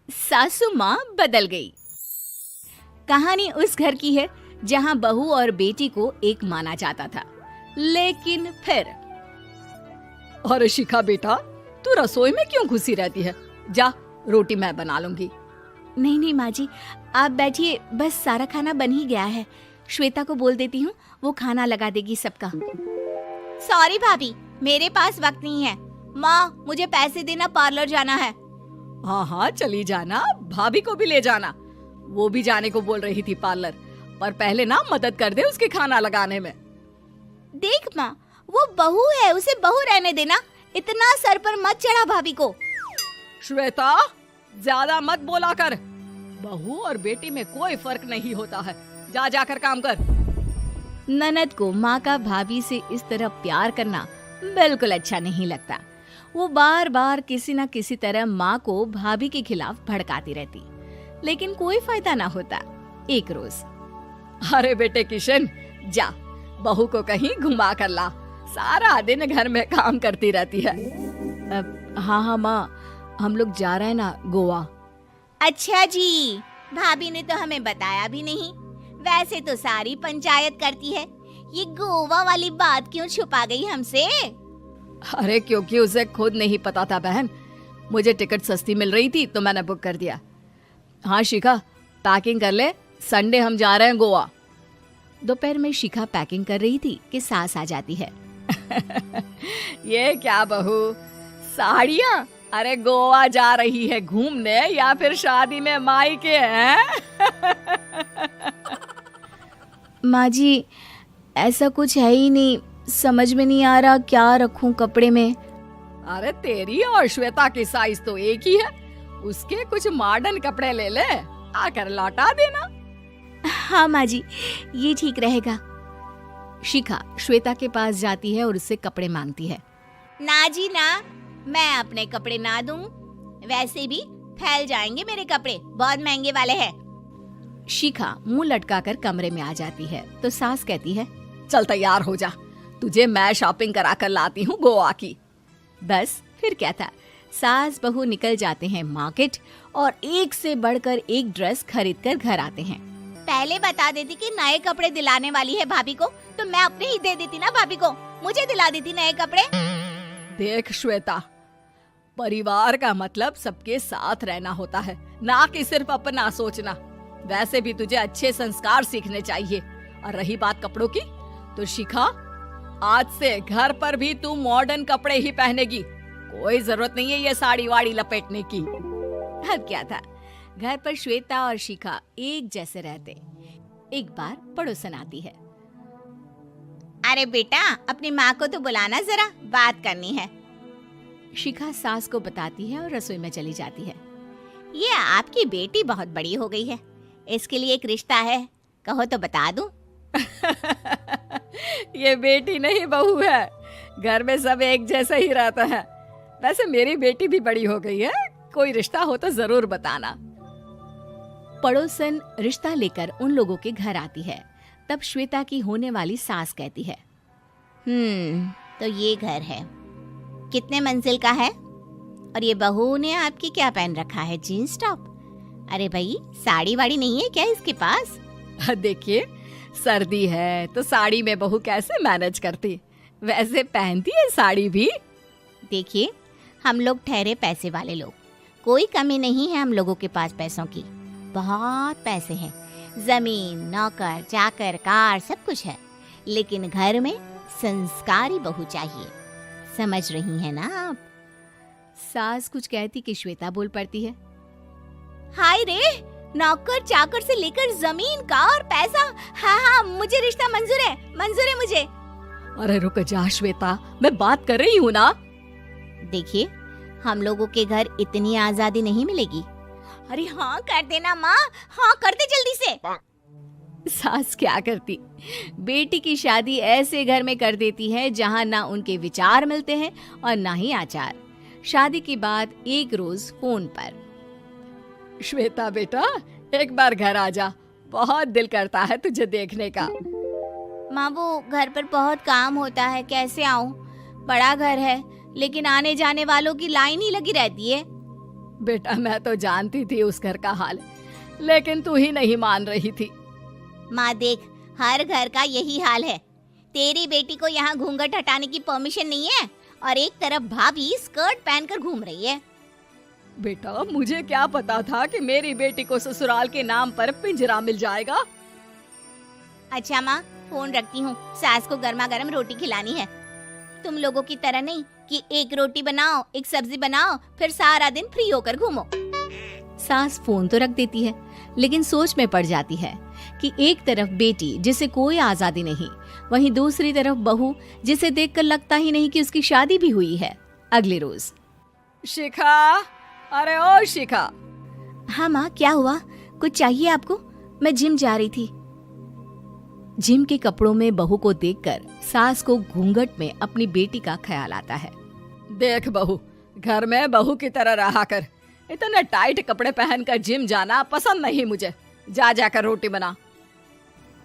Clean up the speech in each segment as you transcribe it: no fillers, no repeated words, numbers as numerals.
सासू माँ बदल गई। कहानी उस घर की है जहाँ बहू और बेटी को एक माना जाता था, लेकिन फिर अरे शिखा बेटा, तू रसोई में क्यों घुसी रहती है? जा, रोटी मैं बना लूंगी। नहीं नहीं माँ जी, आप बैठिए, बस सारा खाना बन ही गया है। श्वेता को बोल देती हूँ, वो खाना लगा देगी सबका। सॉरी भाभी, मेरे पास वक्त नहीं है। माँ, मुझे पैसे देना, पार्लर जाना है। हाँ हाँ चली जाना, भाभी को भी ले जाना। वो भी जाने को बोल रही थी पार्लर, पर पहले ना मदद कर दे उसके खाना लगाने में। देख माँ, वो बहू है, उसे बहू रहने देना, इतना सर पर मत चढ़ा भाभी को। श्वेता, ज्यादा मत बोला कर। बहू और बेटी में कोई फर्क नहीं होता है। जा जाकर काम कर। ननद को माँ का भाभी से इस तरह प्यार करना बिल्कुल अच्छा नहीं लगता। वो बार बार किसी न किसी तरह माँ को भाभी के खिलाफ भड़काती रहती, लेकिन कोई फायदा ना होता। एक रोज, अरे बेटे किशन, जा बहू को कहीं घुमा कर ला, सारा दिन घर में काम करती रहती है। हाँ हाँ माँ, हम लोग जा रहे हैं ना गोवा। अच्छा जी, भाभी ने तो हमें बताया भी नहीं। वैसे तो सारी पंचायत करती है, ये गोवा वाली बात क्यों छुपा गई हमसे? अरे क्योंकि उसे खुद नहीं पता था बहन। मुझे टिकट सस्ती मिल रही थी तो मैंने बुक कर दिया। हाँ शिखा, पैकिंग कर ले, संडे हम जा रहे हैं गोवा। दोपहर में शिखा पैकिंग कर रही थी कि सास आ जाती है। ये क्या बहू, साड़ियाँ? अरे गोवा जा रही है घूमने या फिर शादी में मायके हैं? माँ जी, ऐसा कुछ है ही नहीं, समझ में नहीं आ रहा क्या रखूं कपड़े में। अरे तेरी और श्वेता की साइज तो एक ही है, उसके कुछ मॉडर्न कपड़े ले ले, आकर लौटा देना। हाँ माँ जी, ये ठीक रहेगा। शिखा श्वेता के पास जाती है और उससे कपड़े मांगती है। ना जी ना, मैं अपने कपड़े ना दूं, वैसे भी फैल जाएंगे मेरे कपड़े, बहुत महंगे वाले हैं। शिखा मुंह लटकाकर कमरे में आ जाती है तो सास कहती है, चल तैयार हो जा, तुझे मैं शॉपिंग करा कर लाती हूँ गोवा की। बस फिर क्या था, सास बहू निकल जाते हैं मार्केट और एक से बढ़कर एक ड्रेस खरीद कर घर आते हैं। पहले बता देती कि नए कपड़े दिलाने वाली है भाभी को, तो मैं अपने ही दे देती ना भाभी को, मुझे दिला देती नए कपड़े। देख श्वेता, परिवार का मतलब सबके साथ रहना होता है, ना कि सिर्फ अपना सोचना। वैसे भी तुझे अच्छे संस्कार सीखने चाहिए। और रही बात कपड़ों की, तो शिखा, आज से घर पर भी तू मॉडर्न कपड़े ही पहनेगी। कोई जरूरत नहीं है ये साड़ी वाड़ी लपेटने की। अब क्या था, घर पर श्वेता और शिखा एक जैसे रहते। एक बार पड़ोसन आती है। अरे बेटा, अपनी माँ को तो बुलाना जरा, बात करनी है। शिखा सास को बताती है और रसोई में चली जाती है। ये आपकी बेटी बहुत बड़ी हो गई है, इसके लिए एक रिश्ता है, कहो तो बता दूं। ये बेटी नहीं बहू है, घर में सब एक जैसा ही रहता है। वैसे मेरी बेटी भी बड़ी हो गई है, कोई रिश्ता हो तो जरूर बताना। पड़ोसन रिश्ता लेकर उन लोगों के घर आती है। तब श्वेता की होने वाली सास कहती है, तो ये घर है, कितने मंजिल का है? और ये बहू ने आपकी क्या पहन रखा है, जीन्स टॉप? अरे भाई, साड़ी वाड़ी नहीं है क्या इसके पास? देखिए, सर्दी है तो साड़ी में बहू कैसे मैनेज करती, वैसे पहनती है साड़ी भी। देखिए, हम लोग ठहरे पैसे वाले लोग, कोई कमी नहीं है हम लोगों के पास पैसों की, बहुत पैसे हैं, जमीन, नौकर चाकर, कार, सब कुछ है, लेकिन घर में संस्कारी बहू चाहिए। समझ रही हैं ना आप? सास कुछ कहती कि श्वेता बोल पड़ती है, हाय रे, नौकर चाकर से लेकर जमीन, कार, पैसा, हाँ, मुझे रिश्ता मंजूर है मुझे। अरे रुक जा श्वेता, मैं बात कर रही हूँ ना। देखिए, हम लोगों के घर इतनी आजादी नहीं मिलेगी। अरे हाँ कर देना माँ, हाँ कर दे जल्दी से। सास क्या करती, बेटी की शादी ऐसे घर में कर देती है जहाँ ना उनके विचार मिलते हैं और ना ही आचार। शादी के बाद एक रोज फोन पर, श्वेता बेटा, एक बार घर आ जा, बहुत दिल करता है तुझे देखने का। माँ, वो घर पर बहुत काम होता है, कैसे आऊँ? बड़ा घर है, लेकिन आने जाने वालों की लाइन ही लगी रहती है। बेटा मैं तो जानती थी उस घर का हाल, लेकिन तू ही नहीं मान रही थी। माँ देख, हर घर का यही हाल है। तेरी बेटी को यहाँ घूंघट हटाने की परमिशन नहीं है और एक तरफ भाभी स्कर्ट पहनकर घूम रही है। बेटा मुझे क्या पता था कि मेरी बेटी को ससुराल के नाम पर पिंजरा मिल जाएगा। अच्छा माँ, फोन रखती हूँ, सास को गर्मा गर्म रोटी खिलानी है। तुम लोगों की तरह नहीं कि एक रोटी बनाओ, एक सब्जी बनाओ, फिर सारा दिन फ्री होकर घूमो। सास फोन तो रख देती है, लेकिन सोच में पड़ जाती है कि एक तरफ बेटी जिसे कोई आजादी नहीं, वहीं दूसरी तरफ बहू जिसे देखकर लगता ही नहीं कि उसकी शादी भी हुई है। अगले रोज। शिखा, अरे ओ शिखा। हाँ माँ, क्या हुआ? कुछ चाहिए आपको? मैं जिम जा रही थी। जिम के कपड़ों में बहू को देखकर सास को घूंघट में अपनी बेटी का ख्याल आता है। देख बहू, घर में बहू की तरह रहा कर। इतने टाइट कपड़े पहनकर जिम जाना पसंद नहीं मुझे। जा जाकर रोटी बना।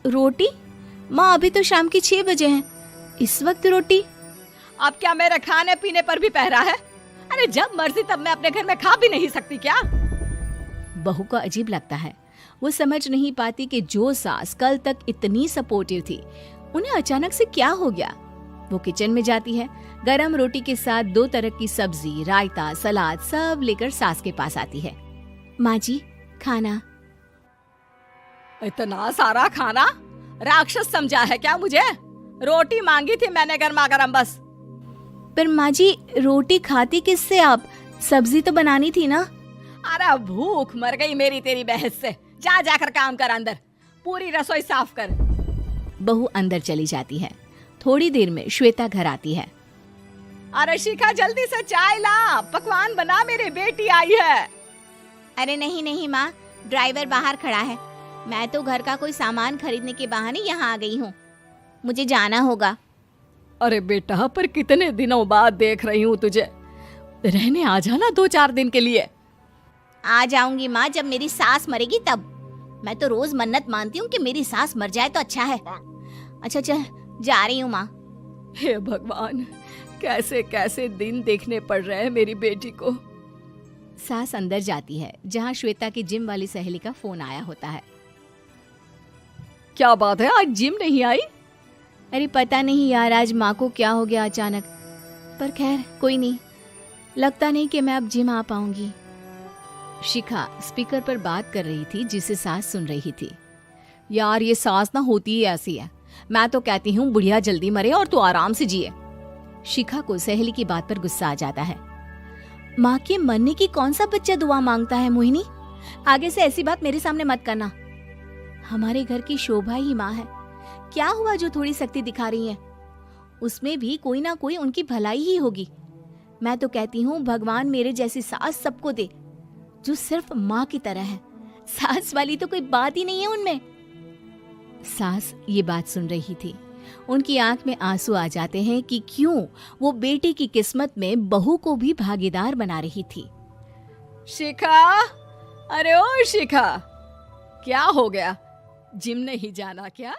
रोटी? माँ अभी तो शाम के 6 बजे हैं, इस वक्त रोटी? अब क्या मेरे खाने पीने पर भी पहरा है? अरे जब मर्जी तब मैं अपने घर में खा भी नहीं सकती क्या? बहू को अजीब लगता है। वो समझ नहीं पाती कि जो सास कल तक इतनी सपोर्टिव थी, उन्हें अचानक से क्या हो गया। वो किचन में जाती है, गरम रोटी के साथ 2 तरह की सब्जी, रायता, सलाद सब लेकर सास के पास आती है। माँ जी, खाना। इतना सारा खाना? राक्षस समझा है क्या मुझे? रोटी मांगी थी मैंने गर्मा गर्म बस। पर माँ जी, रोटी खाती किससे आप? सब्जी तो बनानी थी ना। अरे भूख मर गई मेरी तेरी बहस से। जा जाकर काम कर, अंदर पूरी रसोई साफ कर। बहू अंदर चली जाती है। थोड़ी देर में श्वेता घर आती है। अरे शिखा, जल्दी से चाय ला, पकवान बना, मेरी बेटी आई है। अरे नहीं नहीं माँ, ड्राइवर बाहर खड़ा है। मैं तो घर का कोई सामान खरीदने के बहाने यहाँ आ गई हूँ, मुझे जाना होगा। अरे बेटा, पर कितने दिनों बाद देख रही हूँ तुझे, रहने आ जाना 2-4 दिन के लिए। आ जाऊंगी माँ, जब मेरी सास मरेगी तब। मैं तो रोज मन्नत मानती हूँ कि मेरी सास मर जाए तो अच्छा है। अच्छा चल, जा रही हूँ माँ। हे भगवान, कैसे कैसे दिन देखने पड़ रहे हैं मेरी बेटी को। सास अंदर जाती है, जहाँ श्वेता की जिम वाली सहेली का फोन आया होता है। क्या बात है, आज जिम नहीं आई? अरे पता नहीं यार, आज माँ को क्या हो गया अचानक। पर खैर कोई नहीं, लगता नहीं कि मैं अब जिम आ पाऊंगी। शिखा स्पीकर पर बात कर रही थी, जिसे सास सुन रही थी। यार ये सास ना होती ही ऐसी है। मैं तो कहती हूँ बुढ़िया जल्दी मरे और तू आराम से जिए। शिखा को सहेली की बात पर गुस्सा आ जाता है। माँ के मरने की कौन सा बच्चा दुआ मांगता है मोहिनी? आगे से ऐसी बात मेरे सामने मत करना। हमारे घर की शोभा ही माँ है। क्या हुआ जो थोड़ी सख्ती दिखा रही है? उसमें भी कोई ना कोई उनकी भलाई ही होगी। मैं तो कहती हूँ भगवान मेरे जैसी सास सबको दे, जो सिर्फ माँ की तरह है। सास वाली तो कोई बात ही नहीं है उनमें। सास ये बात सुन रही थी। उनकी आंख में आंसू आ जाते हैं कि क्यों वो बेटी की किस्मत में बहू को भी भागीदार बना रही थी। शिखा, अरे ओ शिखा, क्या हो गया? जिम नहीं जाना क्या?